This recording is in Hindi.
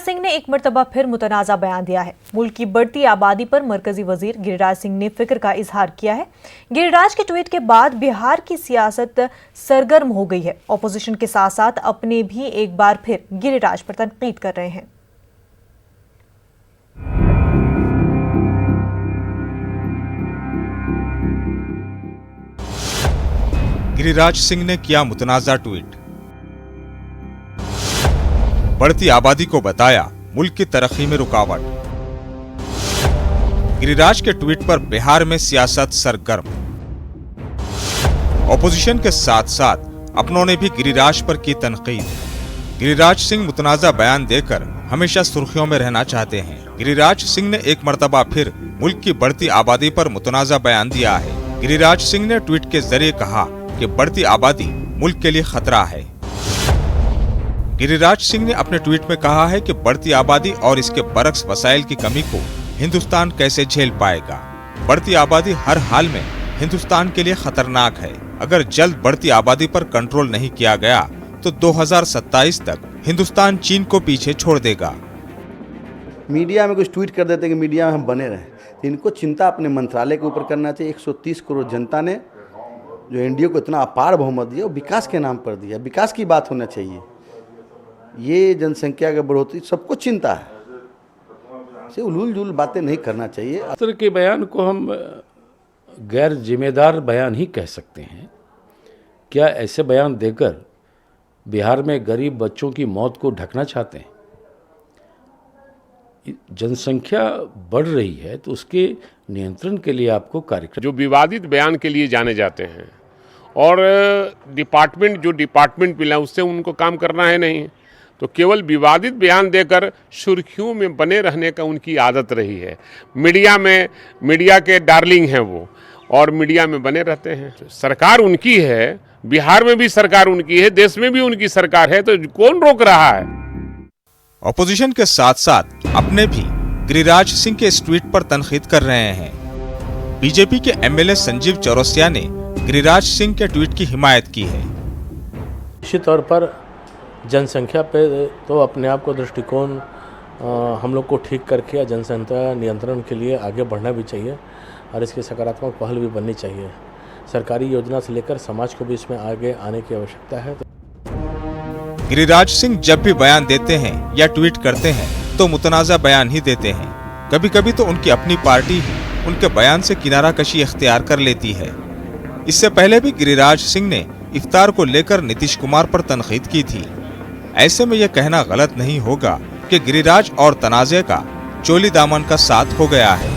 सिंह ने एक मर्तबा फिर मुतनाज़ा बयान दिया है। मुल्क की बढ़ती आबादी पर मरकजी वजीर गिरिराज सिंह ने फिक्र का इजहार किया है। गिरिराज के ट्वीट के बाद बिहार की सियासत सरगर्म हो गई है। ऑपोजिशन के साथ साथ अपने भी एक बार फिर गिरिराज पर तनकीद कर रहे हैं। गिरिराज सिंह ने किया मुतनाज़ा ट्वीट। बढ़ती आबादी को बताया मुल्क की तरक्की में रुकावट। गिरिराज के ट्वीट पर बिहार में सियासत सरगर्म। ऑपोजिशन के साथ साथ अपनों ने भी गिरिराज पर की तनकीद। गिरिराज सिंह मुतनाज़ा बयान देकर हमेशा सुर्खियों में रहना चाहते हैं। गिरिराज सिंह ने एक मर्तबा फिर मुल्क की बढ़ती आबादी पर मुतनाज़ा बयान दिया है। गिरिराज सिंह ने ट्वीट के जरिए कहा कि बढ़ती आबादी मुल्क के लिए खतरा है। गिरिराज सिंह ने अपने ट्वीट में कहा है कि बढ़ती आबादी और इसके बरक्स वसाइल की कमी को हिंदुस्तान कैसे झेल पाएगा। बढ़ती आबादी हर हाल में हिंदुस्तान के लिए खतरनाक है। अगर जल्द बढ़ती आबादी पर कंट्रोल नहीं किया गया तो 2027 तक हिंदुस्तान चीन को पीछे छोड़ देगा। मीडिया में कुछ ट्वीट कर देते कि मीडिया में हम बने रहें, इनको चिंता अपने मंत्रालय के ऊपर करना चाहिए। 130 करोड़ जनता ने जो एनडीए को इतना अपार बहुमत दिया, वो विकास के नाम पर दिया। विकास की बात होना चाहिए। ये जनसंख्या की बढ़ोतरी सबको चिंता है, से उलूल जुल बातें नहीं करना चाहिए। इस तरह के बयान को हम गैर जिम्मेदार बयान ही कह सकते हैं। क्या ऐसे बयान देकर बिहार में गरीब बच्चों की मौत को ढकना चाहते हैं? जनसंख्या बढ़ रही है तो उसके नियंत्रण के लिए आपको कार्यक्रम। जो विवादित बयान के लिए जाने जाते हैं और डिपार्टमेंट मिला उससे उनको काम करना है नहीं, तो केवल विवादित बयान देकर सुर्खियों में बने रहने का उनकी आदत रही है। मीडिया के डार्लिंग हैं वो, और मीडिया में बने रहते हैं। सरकार उनकी है, बिहार में भी सरकार उनकी है, देश में भी उनकी सरकार है, तो कौन रोक रहा है? ऑपोजिशन के साथ साथ अपने भी गिरिराज सिंह के इस ट्वीट पर तनकीद कर रहे हैं। बीजेपी के एमएलए संजीव चौरसिया ने गिरिराज सिंह के ट्वीट की हिमायत की है। निश्चित तौर पर जनसंख्या पे तो अपने आप को दृष्टिकोण हम लोग को ठीक करके या जनसंख्या नियंत्रण के लिए आगे बढ़ना भी चाहिए और इसकी सकारात्मक पहल भी बननी चाहिए। सरकारी योजना से लेकर समाज को भी इसमें आगे आने की आवश्यकता है। गिरिराज सिंह जब भी बयान देते हैं या ट्वीट करते हैं तो मुतनाज़ा बयान ही देते हैं। कभी कभी तो उनकी अपनी पार्टी ही उनके बयान से किनारा कशी इख्तियार कर लेती है। इससे पहले भी गिरिराज सिंह ने इफ्तार को लेकर नीतीश कुमार पर तनकीद की थी। ऐसे में यह कहना गलत नहीं होगा कि गिरिराज और तनाज़े का चोली दामन का साथ हो गया है।